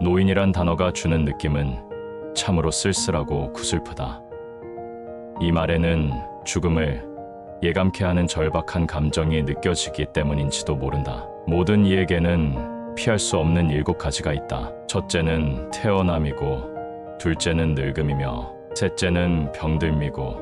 노인이란 단어가 주는 느낌은 참으로 쓸쓸하고 구슬프다. 이 말에는 죽음을 예감케 하는 절박한 감정이 느껴지기 때문인지도 모른다. 모든 이에게는 피할 수 없는 7가지가 있다. 첫째는 태어남이고, 둘째는 늙음이며, 셋째는 병들미고,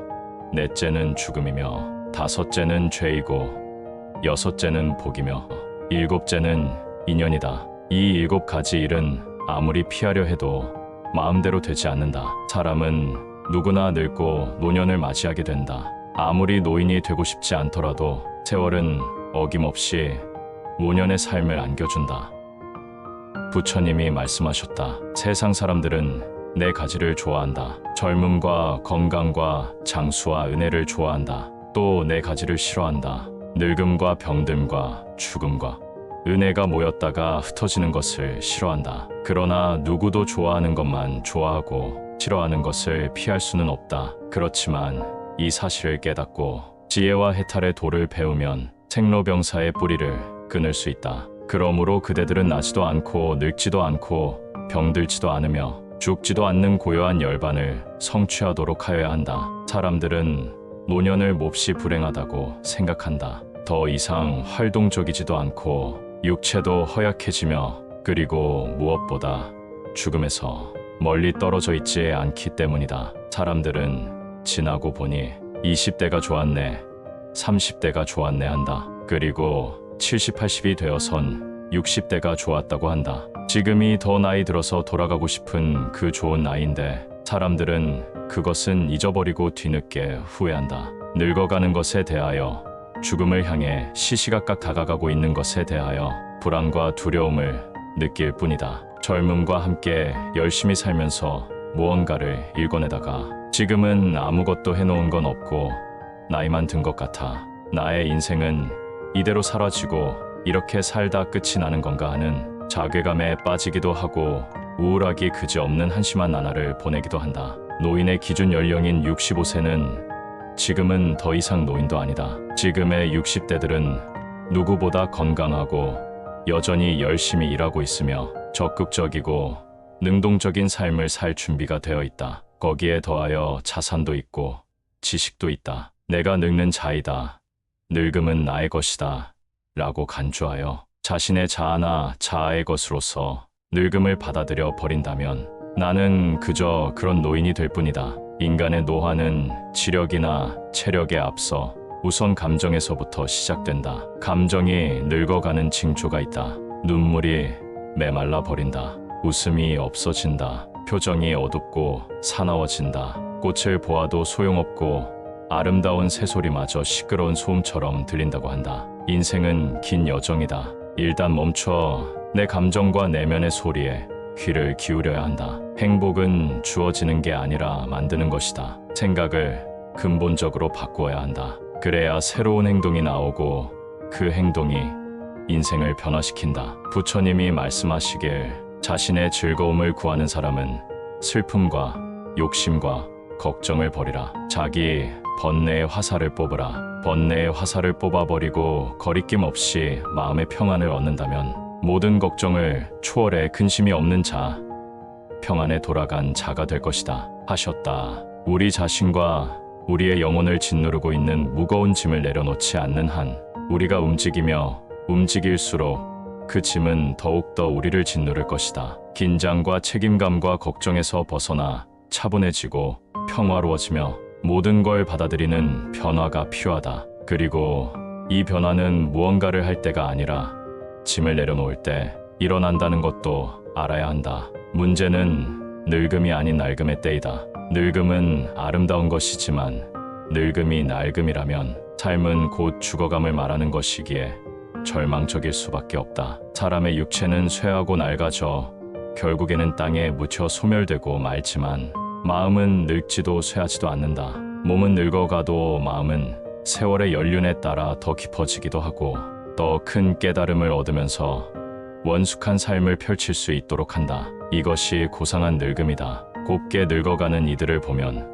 넷째는 죽음이며, 다섯째는 죄이고, 여섯째는 복이며, 일곱째는 인연이다. 이 7가지 일은 아무리 피하려 해도 마음대로 되지 않는다. 사람은 누구나 늙고 노년을 맞이하게 된다. 아무리 노인이 되고 싶지 않더라도 세월은 어김없이 노년의 삶을 안겨준다. 부처님이 말씀하셨다. 세상 사람들은 4가지를 좋아한다. 젊음과 건강과 장수와 은혜를 좋아한다. 또 4가지를 싫어한다. 늙음과 병듦과 죽음과 은혜가 모였다가 흩어지는 것을 싫어한다. 그러나 누구도 좋아하는 것만 좋아하고 싫어하는 것을 피할 수는 없다. 그렇지만 이 사실을 깨닫고 지혜와 해탈의 도를 배우면 생로병사의 뿌리를 끊을 수 있다. 그러므로 그대들은 나지도 않고 늙지도 않고 병들지도 않으며 죽지도 않는 고요한 열반을 성취하도록 하여야 한다. 사람들은 노년을 몹시 불행하다고 생각한다. 더 이상 활동적이지도 않고 육체도 허약해지며, 그리고 무엇보다 죽음에서 멀리 떨어져 있지 않기 때문이다. 사람들은 지나고 보니 20대가 좋았네, 30대가 좋았네 한다. 그리고 70, 80이 되어선 60대가 좋았다고 한다. 지금이 더 나이 들어서 돌아가고 싶은 그 좋은 나이인데 사람들은 그것은 잊어버리고 뒤늦게 후회한다. 늙어가는 것에 대하여, 죽음을 향해 시시각각 다가가고 있는 것에 대하여 불안과 두려움을 느낄 뿐이다. 젊음과 함께 열심히 살면서 무언가를 일궈내다가 지금은 아무것도 해놓은 건 없고 나이만 든 것 같아. 나의 인생은 이대로 사라지고 이렇게 살다 끝이 나는 건가 하는 자괴감에 빠지기도 하고 우울하기 그지없는 한심한 나날을 보내기도 한다. 노인의 기준 연령인 65세는 지금은 더 이상 노인도 아니다. 지금의 60대들은 누구보다 건강하고 여전히 열심히 일하고 있으며 적극적이고 능동적인 삶을 살 준비가 되어 있다. 거기에 더하여 자산도 있고 지식도 있다. 내가 늙는 자이다. 늙음은 나의 것이다. 라고 간주하여 자신의 자아나 자아의 것으로서 늙음을 받아들여 버린다면 나는 그저 그런 노인이 될 뿐이다. 인간의 노화는 지력이나 체력에 앞서 우선 감정에서부터 시작된다. 감정이 늙어가는 징조가 있다. 눈물이 메말라 버린다. 웃음이 없어진다. 표정이 어둡고 사나워진다. 꽃을 보아도 소용없고 아름다운 새소리마저 시끄러운 소음처럼 들린다고 한다. 인생은 긴 여정이다. 일단 멈춰 내 감정과 내면의 소리에 귀를 기울여야 한다. 행복은 주어지는 게 아니라 만드는 것이다. 생각을 근본적으로 바꾸어야 한다. 그래야 새로운 행동이 나오고 그 행동이 인생을 변화시킨다. 부처님이 말씀하시길 자신의 즐거움을 구하는 사람은 슬픔과 욕심과 걱정을 버리라. 자기 번뇌의 화살을 뽑으라. 번뇌의 화살을 뽑아버리고 거리낌 없이 마음의 평안을 얻는다면 모든 걱정을 초월해 근심이 없는 자, 평안에 돌아간 자가 될 것이다. 하셨다. 우리 자신과 우리의 영혼을 짓누르고 있는 무거운 짐을 내려놓지 않는 한 우리가 움직이며 움직일수록 그 짐은 더욱더 우리를 짓누를 것이다. 긴장과 책임감과 걱정에서 벗어나 차분해지고 평화로워지며 모든 걸 받아들이는 변화가 필요하다. 그리고 이 변화는 무언가를 할 때가 아니라 짐을 내려놓을 때 일어난다는 것도 알아야 한다. 문제는 늙음이 아닌 낡음의 때이다. 늙음은 아름다운 것이지만 늙음이 낡음이라면 삶은 곧 죽어감을 말하는 것이기에 절망적일 수밖에 없다. 사람의 육체는 쇠하고 낡아져 결국에는 땅에 묻혀 소멸되고 말지만 마음은 늙지도 쇠하지도 않는다. 몸은 늙어가도 마음은 세월의 연륜에 따라 더 깊어지기도 하고 더 큰 깨달음을 얻으면서 원숙한 삶을 펼칠 수 있도록 한다. 이것이 고상한 늙음이다. 곱게 늙어가는 이들을 보면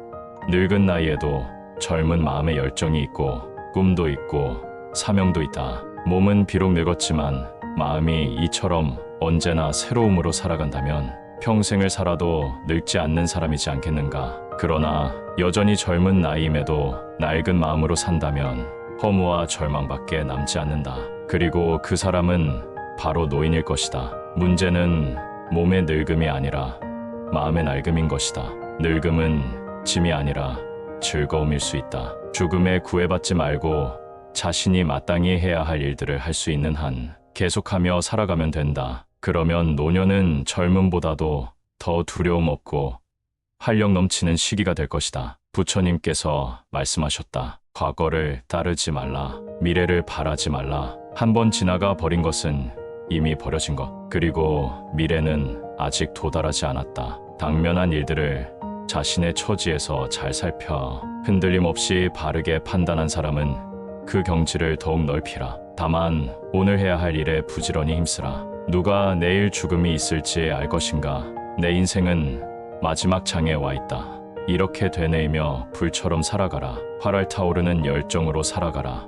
늙은 나이에도 젊은 마음의 열정이 있고 꿈도 있고 사명도 있다. 몸은 비록 늙었지만 마음이 이처럼 언제나 새로움으로 살아간다면 평생을 살아도 늙지 않는 사람이지 않겠는가. 그러나 여전히 젊은 나이임에도 낡은 마음으로 산다면 허무와 절망밖에 남지 않는다. 그리고 그 사람은 바로 노인일 것이다. 문제는 몸의 늙음이 아니라 마음의 낡음인 것이다. 늙음은 짐이 아니라 즐거움일 수 있다. 죽음에 구애받지 말고 자신이 마땅히 해야 할 일들을 할 수 있는 한 계속하며 살아가면 된다. 그러면 노년은 젊음보다도 더 두려움 없고 활력 넘치는 시기가 될 것이다. 부처님께서 말씀하셨다. 과거를 따르지 말라. 미래를 바라지 말라. 한번 지나가 버린 것은 이미 버려진 것. 그리고 미래는 아직 도달하지 않았다. 당면한 일들을 자신의 처지에서 잘 살펴 흔들림 없이 바르게 판단한 사람은 그 경지를 더욱 넓히라. 다만 오늘 해야 할 일에 부지런히 힘쓰라. 누가 내일 죽음이 있을지 알 것인가. 내 인생은 마지막 장에 와 있다. 이렇게 되뇌이며 불처럼 살아가라. 활활 타오르는 열정으로 살아가라.